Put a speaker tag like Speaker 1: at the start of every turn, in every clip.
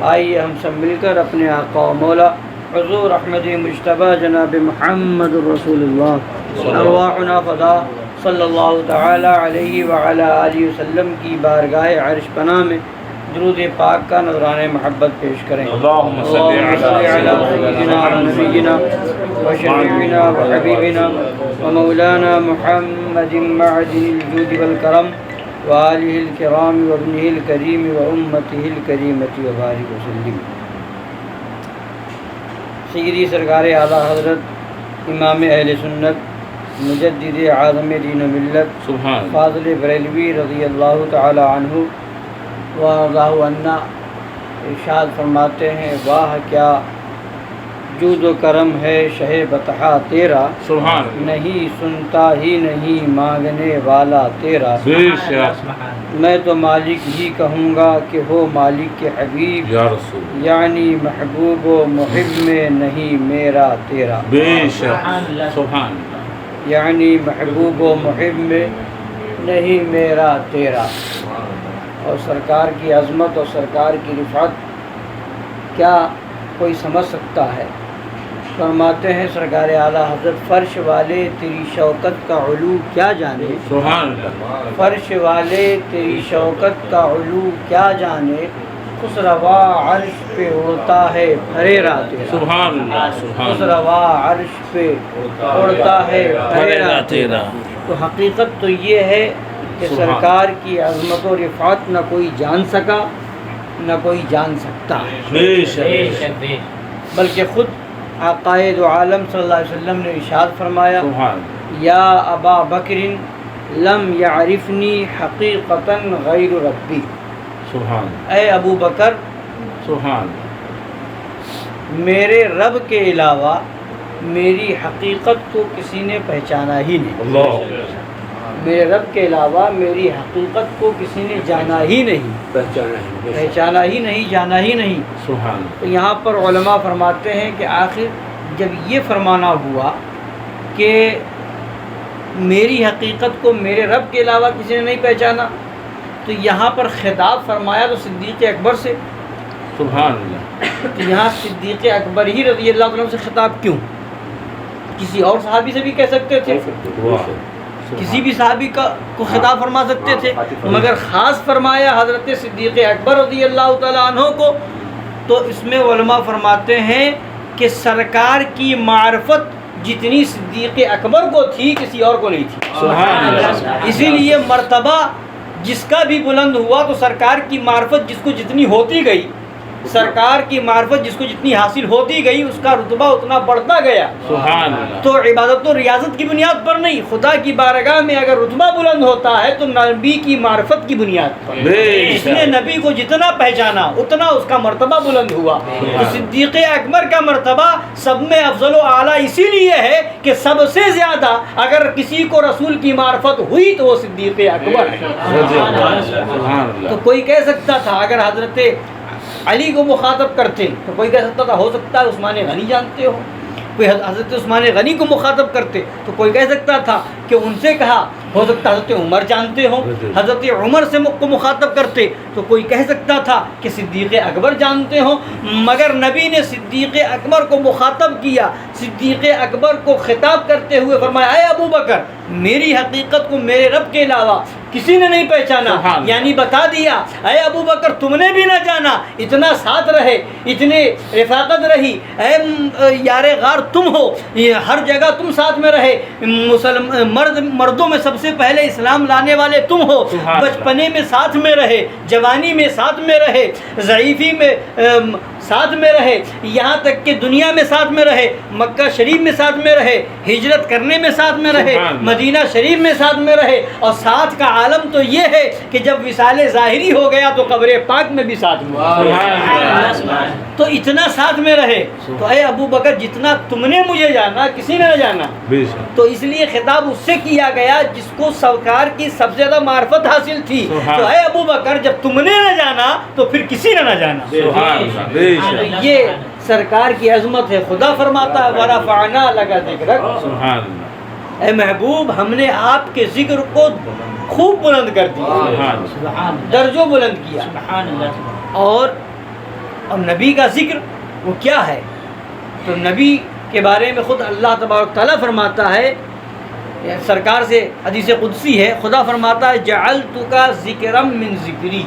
Speaker 1: آئیے ہم سب مل کر اپنے آقا و مولا حضور احمد مجتبی جناب محمد رسول اللہ ارواحنا فدا صلی اللہ تعالی علیہ وعلی آلہ وسلم کی بارگاہ عرش پناہ میں درود پاک کا نذرانہ محبت پیش کریں۔
Speaker 2: اللہم صلی علی
Speaker 1: سیدنا و نبینا و شفیعنا و حبیبنا و مولانا محمد معدن الجود والکرم وآلہ الکرام وابنہ الکریم وامتہ الکریمۃ وبارک وسلم۔ سیدی سرکار اعلیٰ حضرت امام اہل سنت مجدد اعظم دین و ملت
Speaker 2: سبحان
Speaker 1: فاضل بریلوی رضی اللہ تعالی عنہ وارضاہ عنا ارشاد فرماتے ہیں، واہ کیا جود و کرم ہے شہ بطحا تیرا،
Speaker 2: سبحان
Speaker 1: نہیں سنتا ہی نہیں مانگنے والا تیرا،
Speaker 2: بے شک
Speaker 1: میں تو مالک ہی کہوں گا کہ ہو مالک کے حبیب،
Speaker 2: یا رسول
Speaker 1: یعنی محبوب و محب میں نہیں میرا تیرا،
Speaker 2: بے شک سبحان
Speaker 1: یعنی محبوب و محب میں نہیں میرا تیرا۔ اور سرکار کی عظمت اور سرکار کی رفعت کیا کوئی سمجھ سکتا ہے؟ فرماتے ہیں سرکار اعلیٰ حضرت، فرش والے تیری شوکت کا علو کیا جانے،
Speaker 2: سبحان اللہ
Speaker 1: فرش والے تیری شوکت کا علو کیا جانے، خسروا عرش پہ اڑتا ہے پھریرا تیرا،
Speaker 2: سبحان اللہ سبحان
Speaker 1: خسروا عرش پہ اڑتا ہے پھریرا تیرا۔ تو حقیقت تو یہ ہے کہ سرکار کی عظمت و رفعت نہ کوئی جان سکا نہ کوئی جان سکتا ہے،
Speaker 2: بے شک
Speaker 1: بلکہ خود عقائد عالم صلی اللہ علیہ وسلم نے ارشاد فرمایا،
Speaker 2: سبحان
Speaker 1: یا ابا بکر لم یعرفنی حقیقتا غیر ربی،
Speaker 2: سبحان
Speaker 1: اے ابو بکر
Speaker 2: سبحان
Speaker 1: میرے رب کے علاوہ میری حقیقت کو کسی نے پہچانا ہی نہیں،
Speaker 2: اللہ
Speaker 1: میرے رب کے علاوہ میری حقیقت کو کسی نے جانا ہی نہیں، پہچانا ہی نہیں، جانا ہی نہیں۔
Speaker 2: سبحان
Speaker 1: تو یہاں پر علماء فرماتے ہیں کہ آخر جب یہ فرمانا ہوا کہ میری حقیقت کو میرے رب کے علاوہ کسی نے نہیں پہچانا، تو یہاں پر خطاب فرمایا تو صدیق اکبر سے،
Speaker 2: سبحان اللہ
Speaker 1: تو یہاں صدیق اکبر ہی رضی اللہ عنہ سے خطاب کیوں؟ کسی اور صحابی سے بھی کہہ سکتے تھے،
Speaker 2: واہ
Speaker 1: کسی بھی صحابی کو خطاب فرما سکتے تھے، مگر خاص فرمایا حضرت صدیق اکبر رضی اللہ تعالیٰ عنہ کو۔ تو اس میں علماء فرماتے ہیں کہ سرکار کی معرفت جتنی صدیق اکبر کو تھی کسی اور کو نہیں تھی،
Speaker 2: سبحان اللہ
Speaker 1: اسی لیے مرتبہ جس کا بھی بلند ہوا تو سرکار کی معرفت جس کو جتنی ہوتی گئی، سرکار کی معرفت جس کو جتنی حاصل ہوتی گئی اس کا رتبہ اتنا بڑھتا گیا۔
Speaker 2: سبحان اللہ
Speaker 1: تو عبادت و ریاضت کی بنیاد پر نہیں، خدا کی بارگاہ میں اگر رتبہ بلند ہوتا ہے تو نبی کی معرفت کی بنیاد پر،
Speaker 2: بے
Speaker 1: اس نے نبی کو جتنا پہچانا اتنا اس کا مرتبہ بلند ہوا۔ تو صدیق اکبر کا مرتبہ سب میں افضل و اعلیٰ اسی لیے ہے کہ سب سے زیادہ اگر کسی کو رسول کی معرفت ہوئی تو وہ صدیق اکبر ہے۔
Speaker 2: سبحان اللہ
Speaker 1: تو کوئی کہہ سکتا تھا اگر حضرت علی کو مخاطب کرتے تو کوئی کہہ سکتا تھا ہو سکتا ہے عثمان غنی جانتے ہو، کوئی حضرت عثمان غنی کو مخاطب کرتے تو کوئی کہہ سکتا تھا کہ ان سے کہا، ہو سکتا حضرت عمر جانتے ہو، حضرت عمر سے کو مخاطب کرتے تو کوئی کہہ سکتا تھا کہ صدیق اکبر جانتے ہو، مگر نبی نے صدیق اکبر کو مخاطب کیا، صدیق اکبر کو خطاب کرتے ہوئے فرمایا، اے ابو بکر میری حقیقت کو میرے رب کے علاوہ کسی نے نہیں پہچانا، یعنی بتا دیا اے ابو بکر تم نے بھی نہ جانا، اتنا ساتھ رہے، اتنے رفاقت رہی، اے یار غار تم ہو، ہر جگہ تم ساتھ میں رہے، مردوں میں سب سے پہلے اسلام لانے والے تم ہو، بچپنے میں ساتھ میں رہے، جوانی میں ساتھ میں رہے، ضعیفی میں ساتھ میں رہے، یہاں تک کہ دنیا میں ساتھ میں رہے، مکہ شریف میں ساتھ میں رہے، ہجرت کرنے میں ساتھ میں رہے، مدینہ شریف میں ساتھ میں رہے، اور ساتھ کا عالم تو یہ ہے کہ جب وصال ظاہری ہو گیا تو قبر پاک میں بھی ساتھ میں، تو اتنا ساتھ میں رہے۔ تو اے ابو بکر جتنا تم نے مجھے جانا کسی نے نہ جانا، تو اس لیے خطاب اس سے کیا گیا جس کو سرکار کی سب سے زیادہ معرفت حاصل تھی۔ تو اے ابو بکر جب تم نے نہ جانا تو پھر کسی نے نہ جانا۔ یہ سرکار کی عظمت ہے۔ خدا فرماتا ہے وَرَفَعْنَا لَكَ ذِكْرَكَ، اے محبوب ہم نے آپ کے ذکر کو خوب بلند کر دیا، درجوں بلند کیا۔ اور اور نبی کا ذکر وہ کیا ہے؟ تو نبی کے بارے میں خود اللہ تبارک تعالیٰ فرماتا ہے، سرکار سے حدیث قدسی ہے، خدا فرماتا ہے جعلتک ذکرا من ذکری،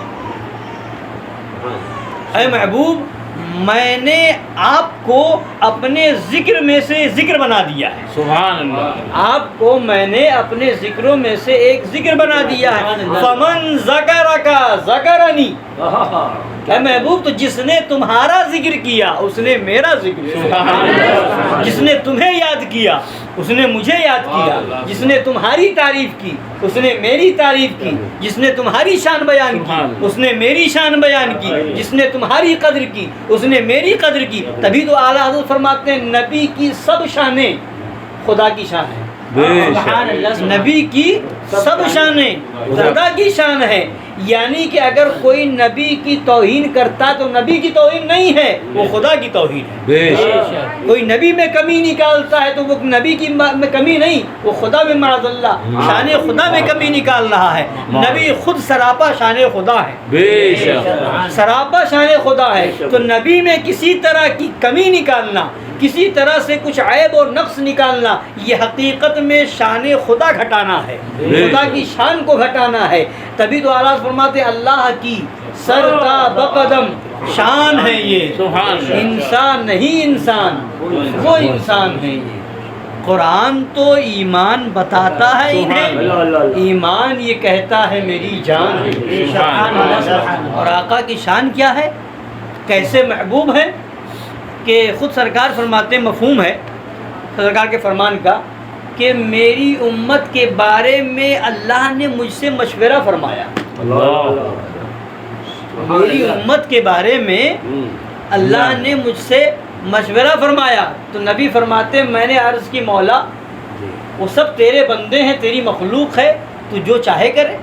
Speaker 1: اے محبوب میں نے آپ کو اپنے ذکر میں سے ذکر بنا دیا ہے،
Speaker 2: سبحان اللہ،
Speaker 1: آپ کو میں نے اپنے ذکروں میں سے ایک ذکر بنا دیا ہے، فمن ذکرک ذکرنی، اے محبوب تو جس نے تمہارا ذکر کیا اس نے میرا ذکر کیا، جس نے تمہیں یاد کیا اس نے مجھے یاد کیا، جس نے تمہاری تعریف کی اس نے میری تعریف کی، جس نے تمہاری شان بیان کی اس نے میری شان بیان کی، جس نے تمہاری قدر کی اس نے میری قدر کی۔ تبھی تو اعلیٰ حضرت فرماتے ہیں نبی کی سب شانیں خدا کی شان ہے،
Speaker 2: سبحان اللہ،
Speaker 1: نبی کی سب شانیں خدا کی شان ہے، یعنی کہ اگر کوئی نبی کی توہین کرتا تو نبی کی توہین نہیں ہے، وہ خدا کی توہین ہے۔
Speaker 2: بے شک،
Speaker 1: کوئی نبی میں کمی نکالتا ہے تو وہ نبی کی میں کمی نہیں، وہ خدا میں معاذ اللہ شان خدا میں کمی نکال رہا ہے۔ نبی خود سراپا شان خدا ہے،
Speaker 2: بے شک،
Speaker 1: سراپا شان خدا ہے، تو نبی میں کسی طرح کی کمی نکالنا، کسی طرح سے کچھ عیب اور نقص نکالنا، یہ حقیقت میں شان خدا گھٹانا ہے، خدا کی شان کو گھٹانا ہے۔ تبھی تو اعلیٰ فرماتے اللہ کی سر تا بقدم شان ہے یہ،
Speaker 2: سبحان اللہ،
Speaker 1: انسان نہیں انسان، وہ انسان ہے یہ۔ قرآن تو ایمان بتاتا ہے انہیں، ایمان یہ کہتا ہے میری جان ہے، اور آقا کی شان کیا ہے، کیسے محبوب ہے کہ خود سرکار فرماتے ہیں، مفہوم ہے سرکار کے فرمان کا کہ میری امت کے بارے میں اللہ نے مجھ سے مشورہ فرمایا، میری امت کے بارے میں اللہ نے مجھ سے مشورہ فرمایا۔ تو نبی فرماتے میں نے عرض کی مولا وہ سب تیرے بندے ہیں، تیری مخلوق ہے، تو جو چاہے کرے۔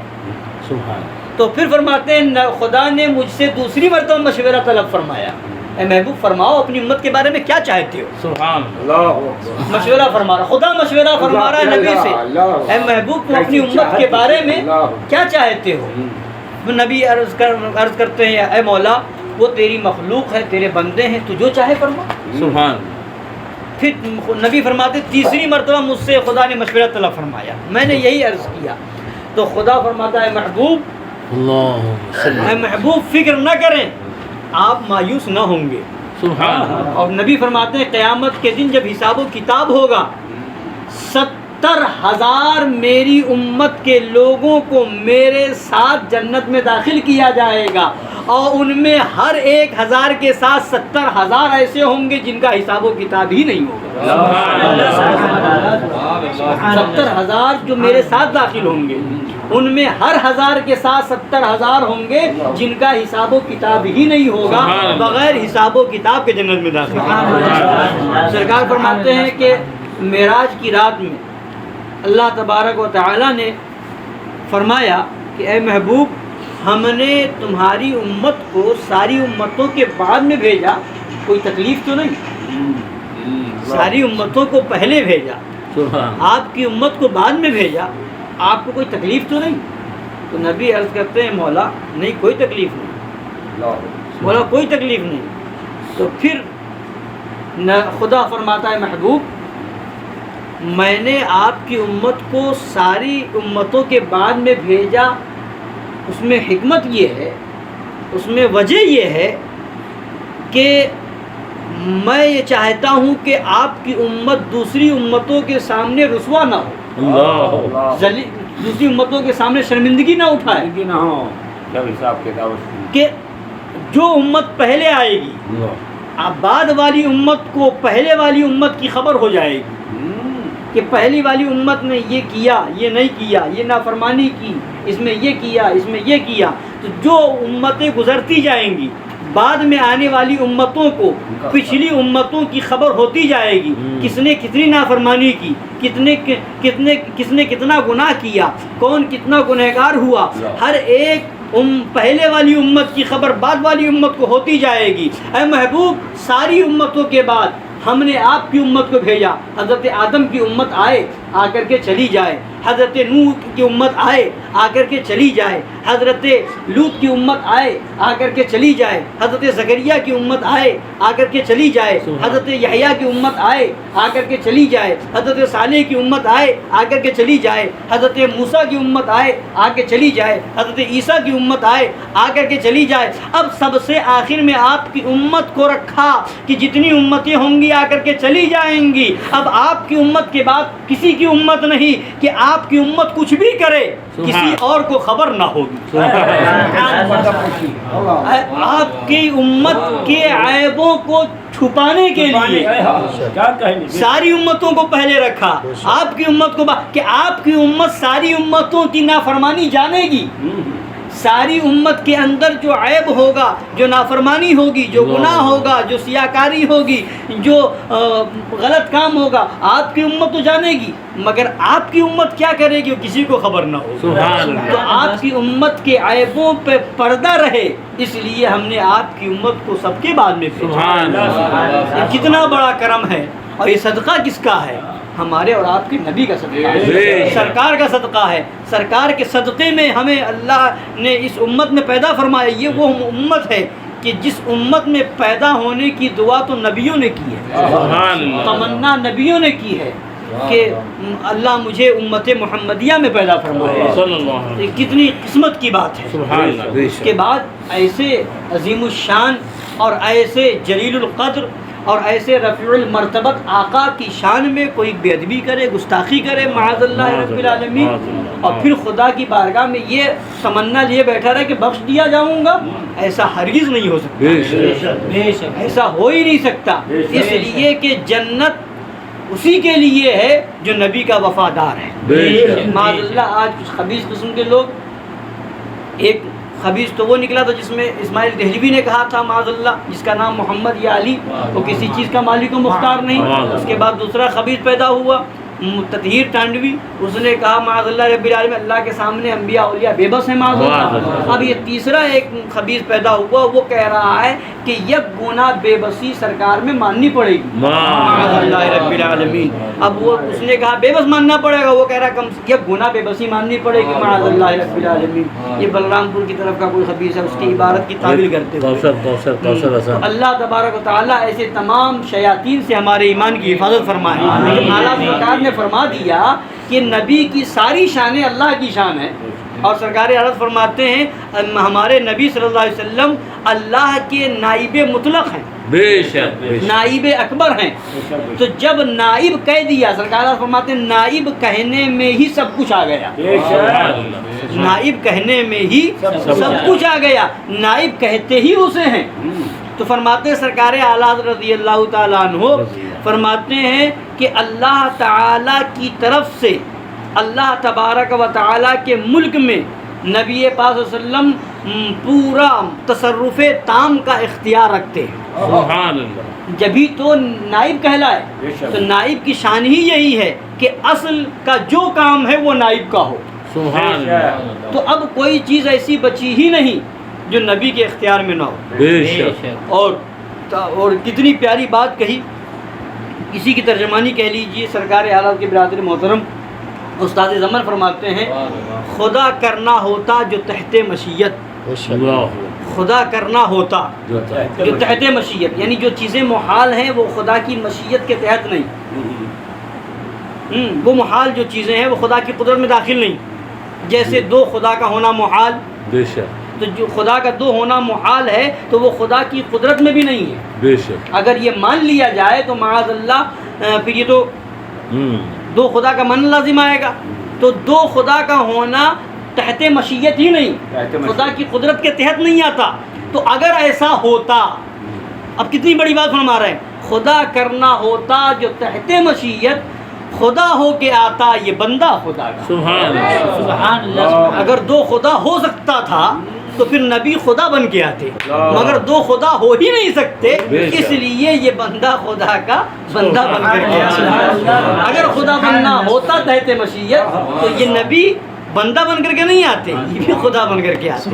Speaker 2: سبحان،
Speaker 1: تو پھر فرماتے ہیں خدا نے مجھ سے دوسری مرتبہ مشورہ طلب فرمایا، اے محبوب فرماؤ اپنی امت کے بارے میں کیا چاہتے ہو؟
Speaker 2: سبحان
Speaker 1: مشورہ فرما رہا، خدا مشورہ فرما رہا ہے نبی سے، اے محبوب تم اپنی امت کے بارے میں کیا چاہتے ہو؟ نبی عرض کرتے ہیں اے مولا وہ تیری مخلوق ہے، تیرے بندے ہیں، تو جو چاہے فرما۔
Speaker 2: سبحان،
Speaker 1: پھر نبی فرماتے تیسری مرتبہ مجھ سے خدا نے مشورہ طلب فرمایا، میں نے یہی عرض کیا، تو خدا فرماتا ہے محبوب،
Speaker 2: اللہ،
Speaker 1: اے محبوب فکر نہ کریں، آپ مایوس نہ ہوں گے۔
Speaker 2: سبحان،
Speaker 1: اور نبی فرماتے ہیں قیامت کے دن جب حساب و کتاب ہوگا 70,000 میری امت کے لوگوں کو میرے ساتھ جنت میں داخل کیا جائے گا، اور ان میں ہر 1,000 کے ساتھ 70,000 ایسے ہوں گے جن کا حساب و کتاب ہی نہیں ہوگا۔ 70,000 جو میرے ساتھ داخل ہوں گے، ان میں ہر 1,000 کے ساتھ 70,000 ہوں گے جن کا حساب و کتاب ہی نہیں ہوگا، بغیر حساب و کتاب کے جنت میں داخل ہوں۔ سرکار فرماتے ہیں کہ معراج کی رات میں اللہ تبارک و تعالی نے فرمایا کہ اے محبوب ہم نے تمہاری امت کو ساری امتوں کے بعد میں بھیجا، کوئی تکلیف تو نہیں، ساری امتوں کو پہلے بھیجا،
Speaker 2: سبحان،
Speaker 1: آپ کی امت کو بعد میں بھیجا، آپ کو کوئی تکلیف تو نہیں؟ تو نبی عرض کرتے ہیں مولا نہیں کوئی تکلیف نہیں، مولا کوئی تکلیف نہیں۔ تو پھر خدا فرماتا ہے محبوب میں نے آپ کی امت کو ساری امتوں کے بعد میں بھیجا، اس میں حکمت یہ ہے، اس میں وجہ یہ ہے کہ میں یہ چاہتا ہوں کہ آپ کی امت دوسری امتوں کے سامنے رسوا نہ ہو،
Speaker 2: اللہ،
Speaker 1: دوسری امتوں کے سامنے شرمندگی نہ اٹھائے، کہ جو امت پہلے آئے گی اب بعد والی امت کو پہلے والی امت کی خبر ہو جائے گی کہ پہلی والی امت نے یہ کیا، یہ نہیں کیا، یہ نافرمانی کی، اس میں یہ کیا، اس میں یہ کیا۔ تو جو امتیں گزرتی جائیں گی بعد میں آنے والی امتوں کو پچھلی امتوں کی خبر ہوتی جائے گی، کس نے کتنی نافرمانی کی، کس نے کتنا گناہ کیا، کون کتنا گنہگار ہوا، ہر ایک پہلے والی امت کی خبر بعد والی امت کو ہوتی جائے گی۔ اے محبوب ساری امتوں کے بعد ہم نے آپ کی امت کو بھیجا، حضرت آدم کی امت آئے آ کر کے چلی جائے، حضرت نوح کی امت آئے آ کر کے چلی جائے، حضرت لوط کی امت آئے آ کر کے چلی جائے، حضرت زکریہ کی امت آئے آ کر کے چلی جائے، حضرت یحییٰ کی امت آئے آ کر کے چلی جائے، حضرت صالح کی امت آئے آ کر کے چلی جائے، حضرت موسیٰ کی امت آئے آ کے چلی جائے، حضرت عیسیٰ کی امت آئے آ کر کے چلی جائے، اب سب سے آخر میں آپ کی امت کو رکھا کہ جتنی امتیں ہوں گی آ کر کے چلی جائیں گی، اب آپ کی امت کے بعد کسی کی امت نہیں کہ آپ کی امت کچھ بھی کرے کسی اور کو خبر نہ ہوگی۔ آپ کی امت کے عیبوں کو چھپانے کے لیے ساری امتوں کو پہلے رکھا، آپ کی امت کو کہ آپ کی امت ساری امتوں کی نافرمانی جانے گی، ساری امت کے اندر جو عیب ہوگا، جو نافرمانی ہوگی، جو گناہ ہوگا، جو سیاکاری ہوگی، جو غلط کام ہوگا، آپ کی امت تو جانے گی، مگر آپ کی امت کیا کرے گی وہ کسی کو خبر نہ ہو۔ تو آپ کی امت کے عیبوں پہ پردہ رہے، اس لیے ہم نے آپ کی امت کو سب کے بعد میں بھیجا۔ یہ کتنا بڑا کرم ہے، اور یہ صدقہ کس کا ہے؟ ہمارے اور آپ کے نبی کا صدقہ ہے، سرکار کا صدقہ ہے۔ سرکار کے صدقے میں ہمیں اللہ نے اس امت میں پیدا فرمایا۔ یہ وہ امت ہے کہ جس امت میں پیدا ہونے کی دعا تو نبیوں نے کی ہے، تمنا نبیوں نے کی ہے کہ اللہ مجھے امت محمدیہ میں پیدا فرمائے۔ کتنی قسمت کی بات ہے۔ اس کے بعد ایسے عظیم الشان اور ایسے جلیل القدر اور ایسے رفیع المرتبت آقا کی شان میں کوئی بے ادبی کرے، گستاخی کرے، معاذ اللہ رب العالمین، اور پھر خدا کی بارگاہ میں یہ تمنا لیے بیٹھا رہے کہ بخش دیا جاؤں گا، ایسا ہرگز نہیں ہو سکتا، ایسا ہو ہی نہیں سکتا، اس لیے کہ جنت اسی کے لیے ہے جو نبی کا وفادار ہے۔ معاذ اللہ آج کچھ خبیث قسم کے لوگ، ایک خبیث تو وہ نکلا تھا جس میں اسماعیل دہلوی نے کہا تھا معاذ اللہ، جس کا نام محمد یا علی، وہ کسی چیز کا مالک و مختار نہیں۔ اس کے بعد دوسرا خبیث پیدا ہوا تطہیر ٹانڈوی، اس نے کہا معاذ اللہ رب العالمین اللہ کے سامنے انبیاء اولیاء بے بس ہیں معاذ اللہ۔ اب یہ تیسرا ایک خبیث پیدا ہوا، وہ کہہ رہا ہے کہ یک گناہ بے بسی سرکار میں ماننی پڑے گی معاذ اللہ رب العالمین۔ اب وہ اس نے کہا بے بس ماننا پڑے گا، وہ کہہ رہا کم یک گناہ بے بسی ماننی پڑے گی معاذ اللہ رب العالمین۔ یہ بلرام پور کی طرف کا کوئی خبیث ہے، اس کی عبارت کی تعویل کرتے ہوئے اللہ تبارک و تعالیٰ ایسے تمام شیاطین سے ہمارے ایمان کی حفاظت فرمائے۔ اعلیٰ سرکار نے فرما دیا کہ نبی کی ساری شانیں اللہ کی شان ہے، اور سرکار عرض فرماتے ہیں ہمارے نبی صلی اللہ علیہ وسلم اللہ کے نائب مطلق ہیں، بے شک نائب اکبر ہیں۔ تو جب نائب کہہ دیا، سرکار عرض فرماتے ہیں نائب کہنے میں ہی سب کچھ آ گیا، نائب کہنے میں ہی سب کچھ آ گیا، نائب کہتے ہی اسے ہیں۔ تو فرماتے ہیں سرکار اعلیٰ رضی اللہ تعالیٰ عنہ فرماتے ہیں کہ اللہ تعالیٰ کی طرف سے اللہ تبارک و تعالیٰ کے ملک میں نبی پاک صلی اللہ علیہ وسلم پورا تصرف تام کا اختیار رکھتے ہیں، سبحان اللہ، جبھی تو نائب کہلائے۔ تو نائب کی شان ہی یہی ہے کہ اصل کا جو کام ہے وہ نائب کا ہو، سبحان اللہ۔ تو اب کوئی چیز ایسی بچی ہی نہیں جو نبی کے اختیار میں نہ ہو۔ اور کتنی پیاری بات کہی، اسی کی ترجمانی کہہ لیجئے۔ سرکار اعلیٰ کے برادر محترم استاد زمن فرماتے ہیں خدا کرنا ہوتا جو تحت مشیت، خدا کرنا ہوتا جو تحت مشیت، یعنی جو چیزیں محال ہیں وہ خدا کی مشیت کے تحت نہیں، وہ محال جو چیزیں ہیں وہ خدا کی قدرت میں داخل نہیں۔ جیسے دو خدا کا ہونا محال، تو جو خدا کا دو ہونا محال ہے تو وہ خدا کی قدرت میں بھی نہیں ہے، بے شک۔ اگر یہ مان لیا جائے تو معاذ اللہ پھر یہ تو دو خدا کا من لازم آئے گا، تو دو خدا کا ہونا تحت مشیت ہی نہیں، خدا کی قدرت کے تحت نہیں آتا۔ تو اگر ایسا ہوتا، اب کتنی بڑی بات فرما رہے ہیں، خدا کرنا ہوتا جو تحت مشیت، خدا ہو کے آتا یہ بندہ خدا کا، سبحان اللہ۔ اگر دو خدا ہو سکتا تھا تو پھر نبی خدا بن کے آتے، مگر دو خدا ہو ہی نہیں سکتے، اس لیے یہ بندہ خدا کا بندہ بن کر کے آتا۔ اگر خدا بننا ہوتا تحت مشیت تو یہ نبی بندہ بن کر کے نہیں آتے، یہ بھی خدا بن کر کے آتے۔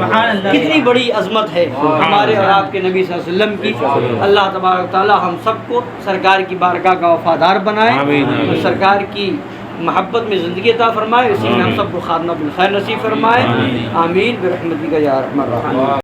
Speaker 1: کتنی بڑی عظمت ہے ہمارے اور آپ کے نبی صلی اللہ علیہ وسلم کی۔ اللہ تبارک تعالی ہم سب کو سرکار کی بارگاہ کا وفادار بنائے، اور سرکار کی محبت میں زندگی عطا فرمائے، اسی میں ہم سب کو خاتمہ بالخیر نصیب فرمائے، آمین برحمتک یا ارحم الراحمین۔